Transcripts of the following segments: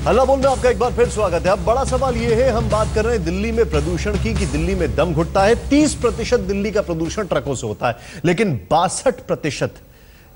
हल्ला बोल में आपका एक बार फिर स्वागत है। अब बड़ा सवाल यह है, हम बात कर रहे हैं दिल्ली में प्रदूषण की कि दिल्ली में दम घुटता है। 30% दिल्ली का प्रदूषण ट्रकों से होता है, लेकिन 62%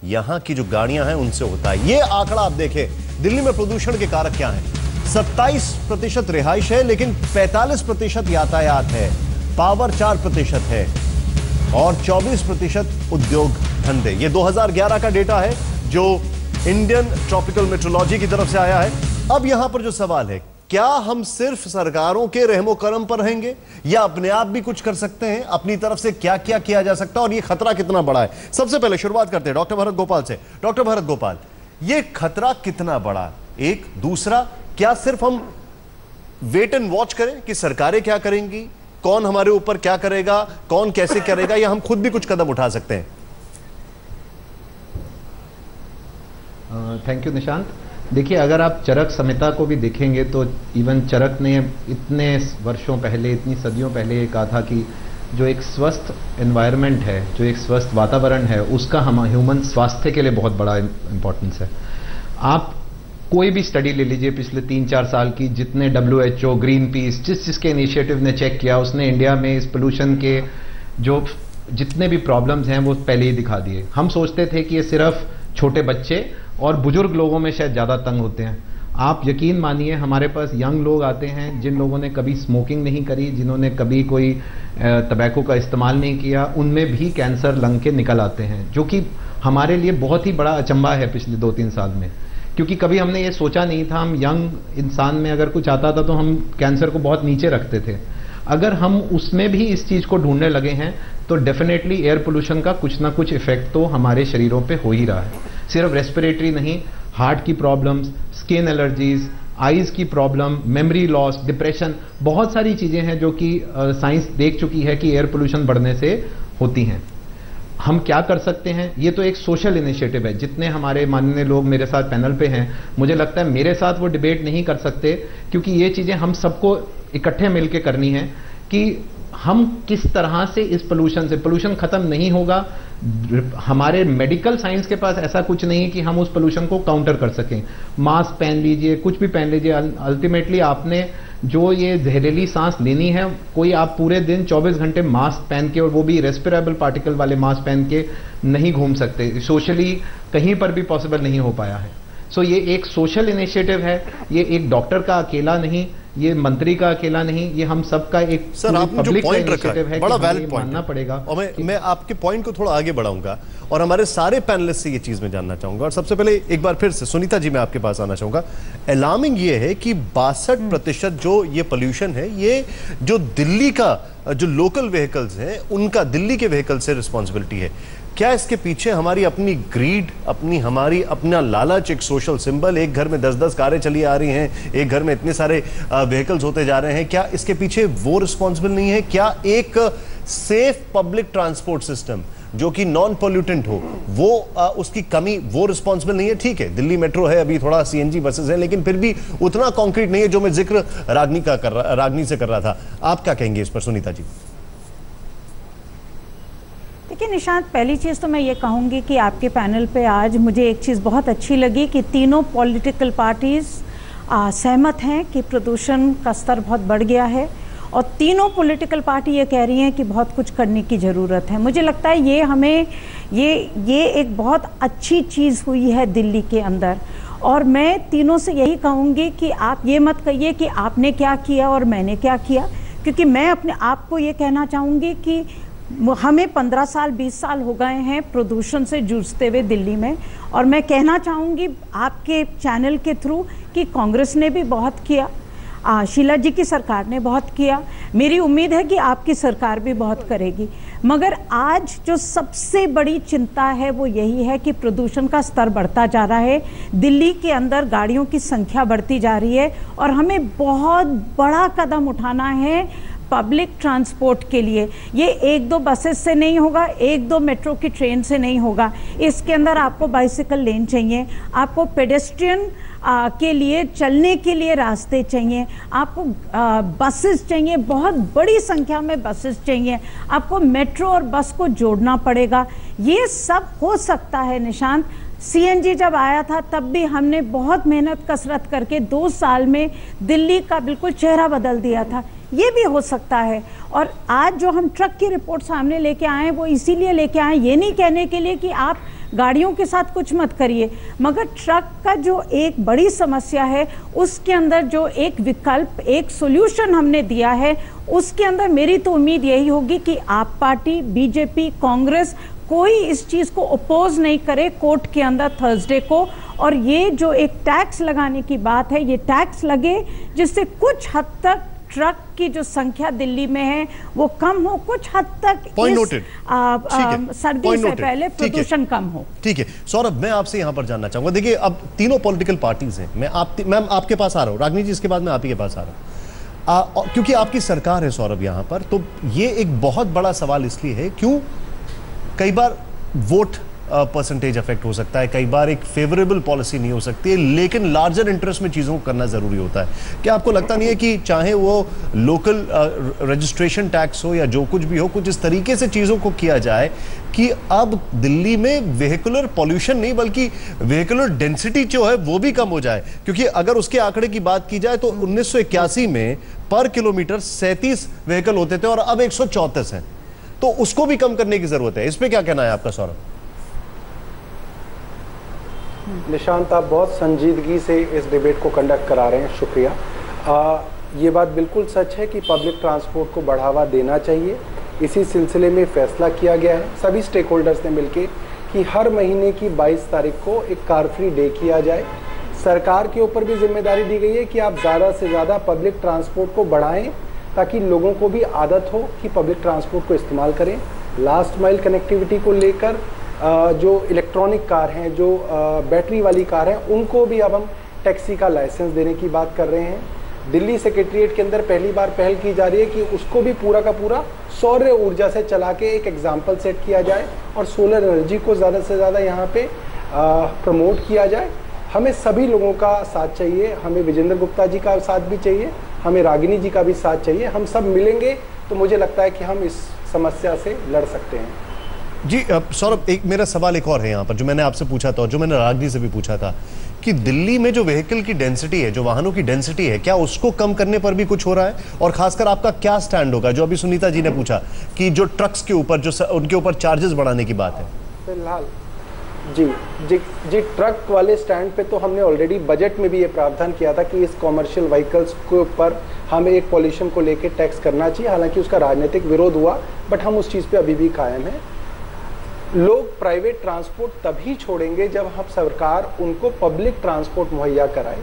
यहां की जो गाड़ियां हैं उनसे होता है। यह आंकड़ा आप देखें, दिल्ली में प्रदूषण के कारक क्या हैं। 27% रिहाइश है, लेकिन 45% यातायात है, पावर 4% है और 24% उद्योग धंधे। यह 2011 का डेटा है जो इंडियन ट्रॉपिकल मेट्रोलॉजी की तरफ से आया है। अब यहां पर जो सवाल है, क्या हम सिर्फ सरकारों के रहमो करम पर रहेंगे या अपने आप भी कुछ कर सकते हैं? अपनी तरफ से क्या क्या किया जा सकता है और यह खतरा कितना बड़ा है? सबसे पहले शुरुआत करते हैं डॉक्टर भरत गोपाल से। डॉक्टर भरत गोपाल, यह खतरा कितना बड़ा? एक दूसरा, क्या सिर्फ हम वेट एंड वॉच करें कि सरकारें क्या करेंगी, कौन हमारे ऊपर क्या करेगा, कौन कैसे करेगा, या हम खुद भी कुछ कदम उठा सकते हैं? Thank you Nishant. देखिए, अगर आप चरक संहिता को भी देखेंगे तो इवन चरक ने इतने वर्षों पहले, इतनी सदियों पहले ये कहा था कि जो एक स्वस्थ एनवायरनमेंट है, जो एक स्वस्थ वातावरण है, उसका हम ह्यूमन स्वास्थ्य के लिए बहुत बड़ा इंपॉर्टेंस है। आप कोई भी स्टडी ले लीजिए पिछले 3-4 साल की, जितने WHO, ग्रीन पीस, जिसके इनिशिएटिव ने चेक किया, उसने इंडिया में इस पोल्यूशन के जो जितने भी प्रॉब्लम्स हैं वो पहले ही दिखा दिए। हम सोचते थे कि ये सिर्फ छोटे बच्चे और बुजुर्ग लोगों में शायद ज़्यादा तंग होते हैं। आप यकीन मानिए, हमारे पास यंग लोग आते हैं जिन लोगों ने कभी स्मोकिंग नहीं करी, जिन्होंने कभी कोई तंबाकू का इस्तेमाल नहीं किया, उनमें भी कैंसर लंग के निकल आते हैं, जो कि हमारे लिए बहुत ही बड़ा अचंभा है पिछले 2-3 साल में, क्योंकि कभी हमने ये सोचा नहीं था। हम यंग इंसान में अगर कुछ आता था तो हम कैंसर को बहुत नीचे रखते थे। अगर हम उसमें भी इस चीज़ को ढूंढने लगे हैं तो डेफिनेटली एयर पोल्यूशन का कुछ ना कुछ इफेक्ट तो हमारे शरीरों पे हो ही रहा है। सिर्फ रेस्पिरेटरी नहीं, हार्ट की प्रॉब्लम्स, स्किन एलर्जीज, आईज की प्रॉब्लम, मेमोरी लॉस, डिप्रेशन, बहुत सारी चीज़ें हैं जो कि साइंस देख चुकी है कि एयर पोल्यूशन बढ़ने से होती हैं। हम क्या कर सकते हैं? ये तो एक सोशल इनिशिएटिव है। जितने हमारे माननीय लोग मेरे साथ पैनल पे हैं, मुझे लगता है मेरे साथ वो डिबेट नहीं कर सकते, क्योंकि ये चीज़ें हम सबको इकट्ठे मिलकर करनी है कि हम किस तरह से इस पोल्यूशन खत्म नहीं होगा। हमारे मेडिकल साइंस के पास ऐसा कुछ नहीं है कि हम उस पोल्यूशन को काउंटर कर सकें। मास्क पहन लीजिए, कुछ भी पहन लीजिए, अल्टीमेटली आपने जो ये जहरीली सांस लेनी है, कोई आप पूरे दिन 24 घंटे मास्क पहन के, और वो भी रेस्पिरेबल पार्टिकल वाले मास्क पहन के नहीं घूम सकते। सोशली कहीं पर भी पॉसिबल नहीं हो पाया है। सो ये एक सोशल इनिशिएटिव है, ये एक डॉक्टर का अकेला नहीं, ये मंत्री का अकेला नहीं, ये हम सबका एक सर आपने जो पॉइंट रखा है बड़ा वैलिड पॉइंट मानना पड़ेगा। और मैं आपके पॉइंट को थोड़ा आगे बढ़ाऊंगा और हमारे सारे पैनलिस्ट से ये चीज मैं जानना चाहूंगा। और सबसे पहले एक बार फिर से सुनीता जी, मैं आपके पास आना चाहूंगा। अलार्मिंग ये है कि 62% जो ये पोल्यूशन है, ये जो दिल्ली का जो लोकल व्हीकल्स हैं उनका, दिल्ली के व्हीकल से रिस्पॉन्सिबिलिटी है। क्या इसके पीछे हमारी अपनी ग्रीड, अपना लालच, एक सोशल सिंबल? एक घर में 10-10 कारें चली आ रही हैं, एक घर में इतने सारे व्हीकल्स होते जा रहे हैं, क्या इसके पीछे वो रिस्पॉन्सिबल नहीं है? क्या एक सेफ पब्लिक ट्रांसपोर्ट सिस्टम जो कि नॉन पोल्यूटेंट हो, वो उसकी कमी, वो रिस्पॉन्सिबल नहीं है? ठीक है, दिल्ली मेट्रो है, अभी थोड़ा CNG बसेस है, लेकिन फिर भी उतना कॉन्क्रीट नहीं है जो मैं जिक्र रागनी से कर रहा था। आप क्या कहेंगे इस पर सुनीता जी? देखिए निशांत, पहली चीज़ तो मैं ये कहूँगी कि आपके पैनल पे आज मुझे एक चीज़ बहुत अच्छी लगी कि तीनों पॉलिटिकल पार्टीज़ सहमत हैं कि प्रदूषण का स्तर बहुत बढ़ गया है, और तीनों पॉलिटिकल पार्टी ये कह रही हैं कि बहुत कुछ करने की ज़रूरत है। मुझे लगता है ये हमें ये एक बहुत अच्छी चीज़ हुई है दिल्ली के अंदर। और मैं तीनों से यही कहूँगी कि आप ये मत कहिए कि आपने क्या किया और मैंने क्या किया, क्योंकि मैं अपने आप को ये कहना चाहूँगी कि हमें 15 साल 20 साल हो गए हैं प्रदूषण से जूझते हुए दिल्ली में। और मैं कहना चाहूँगी आपके चैनल के थ्रू कि कांग्रेस ने भी बहुत किया, शीला जी की सरकार ने बहुत किया, मेरी उम्मीद है कि आपकी सरकार भी बहुत करेगी। मगर आज जो सबसे बड़ी चिंता है वो यही है कि प्रदूषण का स्तर बढ़ता जा रहा है, दिल्ली के अंदर गाड़ियों की संख्या बढ़ती जा रही है, और हमें बहुत बड़ा कदम उठाना है पब्लिक ट्रांसपोर्ट के लिए। ये 1-2 बसेस से नहीं होगा, 1-2 मेट्रो की ट्रेन से नहीं होगा। इसके अंदर आपको बाइसिकल लेन चाहिए, आपको पेडेस्ट्रियन के लिए चलने के लिए रास्ते चाहिए, आपको बसेस चाहिए, बहुत बड़ी संख्या में बसेस चाहिए, आपको मेट्रो और बस को जोड़ना पड़ेगा। ये सब हो सकता है निशांत सीएनजी जब आया था तब भी हमने बहुत मेहनत कसरत करके 2 साल में दिल्ली का बिल्कुल चेहरा बदल दिया था। ये भी हो सकता है। और आज जो हम ट्रक की रिपोर्ट सामने लेके आए वो इसीलिए लेके आए, ये नहीं कहने के लिए कि आप गाड़ियों के साथ कुछ मत करिए, मगर ट्रक का जो एक बड़ी समस्या है उसके अंदर जो एक विकल्प, एक सॉल्यूशन हमने दिया है, उसके अंदर मेरी तो उम्मीद यही होगी कि आप पार्टी, बीजेपी, कांग्रेस कोई इस चीज को अपोज नहीं करे कोर्ट के अंदर थर्सडे को। और ये जो एक टैक्स लगाने की बात है, ये टैक्स लगे जिससे कुछ हद तक ट्रक की जो संख्या दिल्ली में है वो कम हो, कुछ हद तक सर्दी से पहले प्रदूषण कम हो। ठीक है सौरभ, मैं आपसे यहां पर जानना चाहूंगा, देखिए अब तीनों पॉलिटिकल पार्टीज हैं, मैं आपके पास आ रहा हूं, रागिनी जी इसके बाद मैं आप ही के पास आ रहा हूं, क्योंकि आपकी सरकार है सौरभ यहां पर, तो ये एक बहुत बड़ा सवाल इसलिए है क्यों कई बार वोट परसेंटेज अफेक्ट हो सकता है, कई बार एक फेवरेबल पॉलिसी नहीं हो सकती है, लेकिन लार्जर इंटरेस्ट में चीज़ों को करना ज़रूरी होता है। क्या आपको लगता नहीं है कि चाहे वो लोकल रजिस्ट्रेशन टैक्स हो या जो कुछ भी हो, कुछ इस तरीके से चीज़ों को किया जाए कि अब दिल्ली में वेहिकुलर पॉल्यूशन नहीं बल्कि वेहिकुलर डेंसिटी जो है वो भी कम हो जाए? क्योंकि अगर उसके आंकड़े की बात की जाए तो 1981 में पर किलोमीटर 37 व्हीकल होते थे और अब 134 हैं, तो उसको भी कम करने की जरूरत है। इस पे क्या कहना है आपका सौरभ? निशांत, आप बहुत संजीदगी से इस डिबेट को कंडक्ट करा रहे हैं, शुक्रिया। ये बात बिल्कुल सच है कि पब्लिक ट्रांसपोर्ट को बढ़ावा देना चाहिए। इसी सिलसिले में फैसला किया गया है सभी स्टेक होल्डर्स ने मिलकर कि हर महीने की 22 तारीख को एक कार फ्री डे किया जाए। सरकार के ऊपर भी जिम्मेदारी दी गई है कि आप ज़्यादा से ज़्यादा पब्लिक ट्रांसपोर्ट को बढ़ाएं ताकि लोगों को भी आदत हो कि पब्लिक ट्रांसपोर्ट को इस्तेमाल करें। लास्ट माइल कनेक्टिविटी को लेकर जो इलेक्ट्रॉनिक कार हैं, जो बैटरी वाली कार हैं, उनको भी अब हम टैक्सी का लाइसेंस देने की बात कर रहे हैं। दिल्ली सेक्रेटरीट के अंदर पहली बार पहल की जा रही है कि उसको भी पूरा का पूरा सौर ऊर्जा से चला के एक एग्जाम्पल सेट किया जाए और सोलर एनर्जी को ज़्यादा से ज़्यादा यहाँ पे प्रमोट किया जाए। हमें सभी लोगों का साथ चाहिए, हमें विजेंद्र गुप्ता जी का साथ भी चाहिए, हमें रागिनी जी का भी साथ चाहिए। हम सब मिलेंगे तो मुझे लगता है कि हम इस समस्या से लड़ सकते हैं। जी सौरभ, एक मेरा सवाल एक और है यहाँ पर जो मैंने आपसे पूछा था और जो मैंने रागिनी से भी पूछा था कि दिल्ली में जो व्हीकल की डेंसिटी है, जो वाहनों की डेंसिटी है, क्या उसको कम करने पर भी कुछ हो रहा है? और खासकर आपका क्या स्टैंड होगा जो अभी सुनीता जी ने पूछा कि जो ट्रक्स के ऊपर जो उनके ऊपर चार्जेस बढ़ाने की बात है? फिलहाल जी ट्रक वाले स्टैंड पे तो हमने ऑलरेडी बजट में भी ये प्रावधान किया था कि इस कॉमर्शियल व्हीकल्स के ऊपर हमें एक पॉल्यूशन को लेकर टैक्स करना चाहिए। हालांकि उसका राजनीतिक विरोध हुआ, बट हम उस चीज़ पे अभी भी कायम हैं। लोग प्राइवेट ट्रांसपोर्ट तभी छोड़ेंगे जब हम सरकार उनको पब्लिक ट्रांसपोर्ट मुहैया कराए।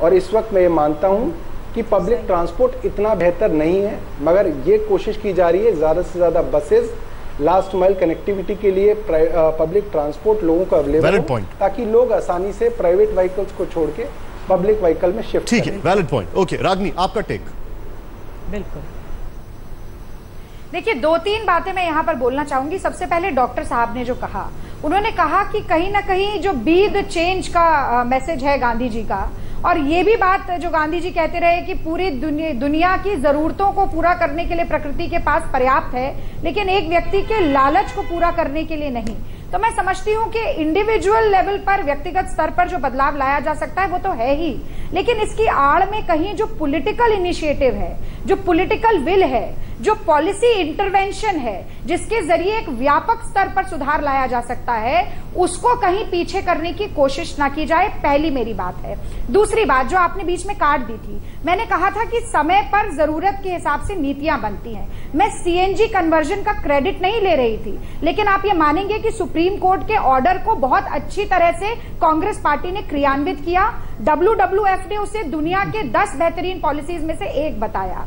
और इस वक्त मैं ये मानता हूँ कि पब्लिक ट्रांसपोर्ट इतना बेहतर नहीं है, मगर ये कोशिश की जा रही है ज़्यादा से ज़्यादा बसेस, लास्ट माइल कनेक्टिविटी के लिए पब्लिक ट्रांसपोर्ट लोगों को अवेलेबल हो ताकि लोग आसानी से प्राइवेट व्हीकल्स को छोड़ के पब्लिक व्हीकल में शिफ्ट करें। ठीक है, वैलिड पॉइंट। ओके रागिनी, आपका टेक। बिल्कुल, देखिए 2-3 बातें मैं यहाँ पर बोलना चाहूंगी। सबसे पहले डॉक्टर साहब ने जो कहा, उन्होंने कहा कि कहीं ना कहीं जो बी द चेंज का मैसेज है गांधी जी का, और ये भी बात जो गांधी जी कहते रहे कि पूरी दुनिया की जरूरतों को पूरा करने के लिए प्रकृति के पास पर्याप्त है, लेकिन एक व्यक्ति के लालच को पूरा करने के लिए नहीं। तो मैं समझती हूँ कि इंडिविजुअल लेवल पर, व्यक्तिगत स्तर पर जो बदलाव लाया जा सकता है वो तो है ही, लेकिन इसकी आड़ में कहीं जो पॉलिटिकल इनिशिएटिव है, जो पॉलिटिकल विल है, जो पॉलिसी इंटरवेंशन है, जिसके जरिए एक व्यापक स्तर पर सुधार लाया जा सकता है, उसको कहीं पीछे करने की कोशिश ना की जाए, पहली मेरी बात है। दूसरी बात जो आपने बीच में काट दी थी, मैंने कहा था कि समय पर जरूरत के हिसाब से नीतियां बनती हैं। मैं सीएनजी कन्वर्जन का क्रेडिट नहीं ले रही थी, लेकिन आप ये मानेंगे कि सुप्रीम कोर्ट के ऑर्डर को बहुत अच्छी तरह से कांग्रेस पार्टी ने क्रियान्वित किया। WWF ने उसे दुनिया के 10 बेहतरीन पॉलिसीज में से एक बताया।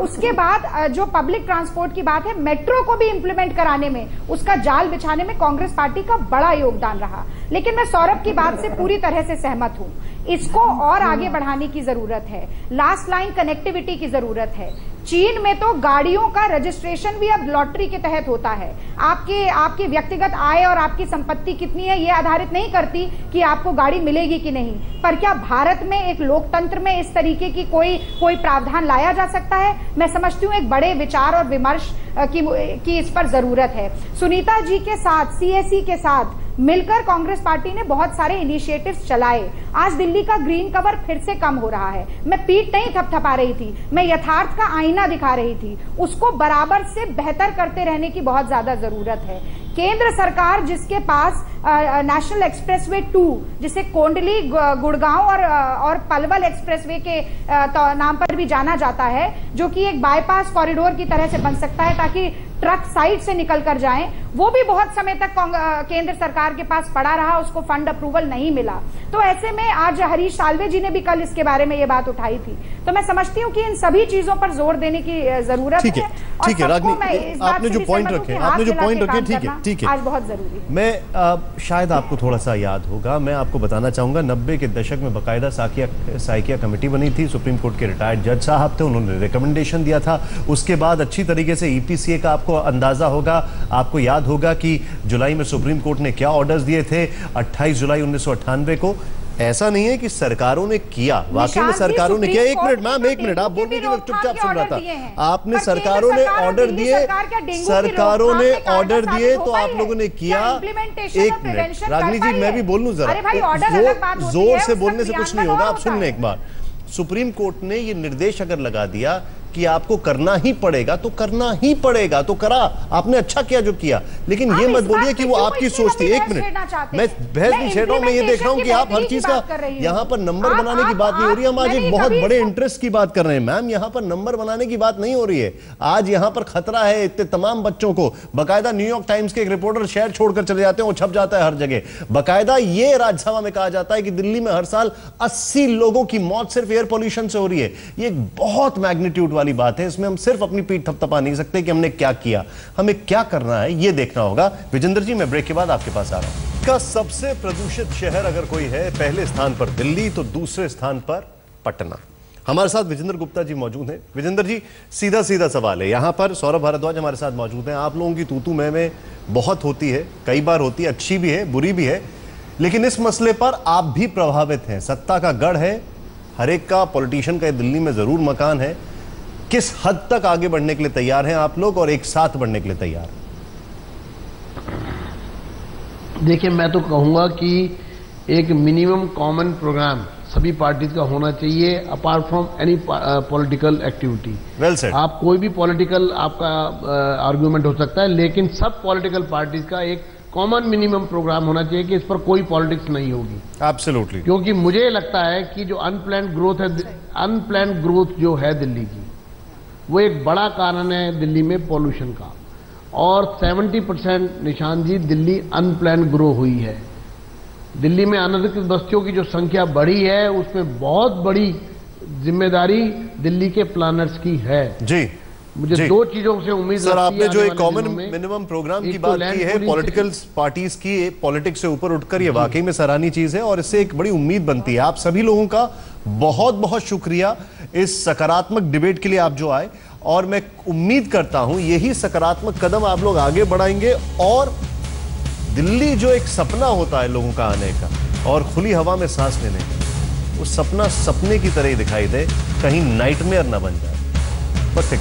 उसके बाद जो पब्लिक ट्रांसपोर्ट की बात है, मेट्रो को भी इंप्लीमेंट कराने में, उसका जाल बिछाने में कांग्रेस पार्टी का बड़ा योगदान रहा। लेकिन मैं सौरभ की बात से पूरी तरह से सहमत हूं, इसको और आगे बढ़ाने की जरूरत है, लास्ट लाइन कनेक्टिविटी की जरूरत है। चीन में तो गाड़ियों का रजिस्ट्रेशन भी अब लॉटरी के तहत होता है। आपकी व्यक्तिगत आय और आपकी संपत्ति कितनी है ये आधारित नहीं करती कि आपको गाड़ी मिलेगी कि नहीं। पर क्या भारत में एक लोकतंत्र में इस तरीके की कोई प्रावधान लाया जा सकता है? मैं समझती हूँ एक बड़े विचार और विमर्श की इस पर जरूरत है। सुनीता जी के साथ, सीएसी के साथ मिलकर कांग्रेस पार्टी ने बहुत सारे इनिशिएटिव्स चलाए। आज दिल्ली का ग्रीन कवर फिर से कम हो रहा है। मैं पीठ नहीं थपथपा रही थी, मैं यथार्थ का आईना दिखा रही थी। उसको बराबर से बेहतर करते रहने की बहुत ज्यादा जरूरत है। केंद्र सरकार जिसके पास नेशनल एक्सप्रेसवे 2 जिसे कोंडली गुड़गांव और पलवल एक्सप्रेसवे के नाम पर भी जाना जाता है, जो कि एक बाईपास कॉरिडोर की तरह से बन सकता है ताकि ट्रक साइड से निकल कर जाएं, वो भी बहुत समय तक केंद्र सरकार के पास पड़ा रहा, उसको फंड अप्रूवल नहीं मिला। तो ऐसे में आज हरीश साल्वे जी ने भी कल इसके बारे में ये बात उठाई थी। तो मैं समझती हूँ कि इन सभी चीजों पर जोर देने की जरूरत है। ठीक है रागनी, आपने जो पॉइंट रखे ठीक है, आज बहुत जरूरी है। मैं शायद आपको थोड़ा सा याद होगा, मैं आपको बताना चाहूंगा 90 के दशक में बाकायदा साइकिया कमेटी बनी थी, सुप्रीम कोर्ट के रिटायर्ड जज साहब थे, उन्होंने रिकमेंडेशन दिया था। उसके बाद अच्छी तरीके से ईपीसीए का आपको अंदाजा होगा, आपको याद होगा कि जुलाई में सुप्रीम कोर्ट ने क्या ऑर्डर्स दिए थे 28 जुलाई 1998 को। ऐसा नहीं है कि सरकारों ने किया, वाकई में सरकारों ने किया। एक मिनट आप बोल रहे थे, मैं चुपचाप सुन रहा था। आपने सरकारों ने ऑर्डर दिए, सरकारों ने ऑर्डर दिए तो आप लोगों ने किया। एक मिनट रागनी जी, मैं भी बोल लूं जरा, जोर से बोलने से कुछ नहीं होगा। आप सुन लें एक बार, सुप्रीम कोर्ट ने ये निर्देश अगर लगा दिया कि आपको करना ही पड़ेगा तो करना ही पड़ेगा, तो करा। आपने अच्छा किया जो किया, लेकिन ये मत बोलिए कि वो आपकी सोच थी। एक मिनट, मैं बहस नहीं छेड़ रहा हूं, मैं ये देख रहा हूं कि आप हर चीज का यहां पर नंबर बनाने की बात नहीं हो रही है। हम आज एक बहुत बड़े इंटरेस्ट की बात कर रहे हैं मैम, यहां पर नंबर बनाने की बात नहीं हो रही है। आज यहां पर खतरा है इतने तमाम बच्चों को। बाकायदा न्यूयॉर्क टाइम्स के एक रिपोर्टर शहर छोड़कर चले जाते हैं, वो छप जाता है हर जगह। बाकायदा ये राज्यसभा में कहा जाता है कि दिल्ली में हर साल 80 लोगों की मौत सिर्फ एयर पॉल्यूशन से हो रही है। ये एक बहुत मैग्नीट्यूड वाली बात है, इसमें हम सिर्फ अपनी पीठ थपथपा नहीं सकते कि हमने क्या किया, हमें क्या करना है ये देखना होगा। विजेंद्र जी, मैं ब्रेक के बाद आपके पास आ रहा हूं। का सबसे प्रदूषित शहर अगर कोई है, पहले स्थान पर दिल्ली तो दूसरे स्थान पर पटना। हमारे साथ विजेंद्र गुप्ता जी मौजूद हैं। विजेंद्र जी, सीधा सीधा सवाल है, यहां पर सौरभ भारद्वाज हमारे साथ मौजूद हैं। आप लोगों की तू मैं बहुत होती है, कई बार होती है, अच्छी भी है बुरी भी है, लेकिन इस मसले पर आप भी प्रभावित हैं। सत्ता का गढ़ है, हर एक का पॉलिटिशियन का दिल्ली में जरूर मकान है। किस हद तक आगे बढ़ने के लिए तैयार हैं आप लोग और एक साथ बढ़ने के लिए तैयार? देखिए, मैं तो कहूंगा कि एक मिनिमम कॉमन प्रोग्राम सभी पार्टीज का होना चाहिए, apart from any political activity. Well said. आप कोई भी पॉलिटिकल आपका आर्गुमेंट हो सकता है, लेकिन सब पॉलिटिकल पार्टीज का एक कॉमन मिनिमम प्रोग्राम होना चाहिए कि इस पर कोई पॉलिटिक्स नहीं होगी। एब्सोल्युटली। क्योंकि मुझे लगता है कि जो अनप्लान्ड ग्रोथ है, अनप्लान्ड ग्रोथ जो है दिल्ली की, वो एक बड़ा कारण है दिल्ली में पॉल्यूशन का। और 70% निशान जी, दिल्ली अनप्लान्ड ग्रो हुई है। दिल्ली में अनधिकृत बस्तियों की जो संख्या बढ़ी है, उसमें बहुत बड़ी जिम्मेदारी दिल्ली के प्लानर्स की है। जी, मुझे दो चीजों से उम्मीद सर, आपने जो एक कॉमन मिनिमम प्रोग्राम की बात की है पॉलिटिकल पार्टीज की, पॉलिटिक्स से ऊपर उठकर, ये वाकई में सराहनीय चीज है और इससे एक बड़ी उम्मीद बनती है। आप सभी लोगों का बहुत बहुत शुक्रिया इस सकारात्मक डिबेट के लिए आप जो आए, और मैं उम्मीद करता हूं यही सकारात्मक कदम आप लोग आगे बढ़ाएंगे और दिल्ली जो एक सपना होता है लोगों का आने का और खुली हवा में सांस लेने का, वो सपना सपने की तरह ही दिखाई दे, कहीं नाइटमेयर ना बन जाए। बस एक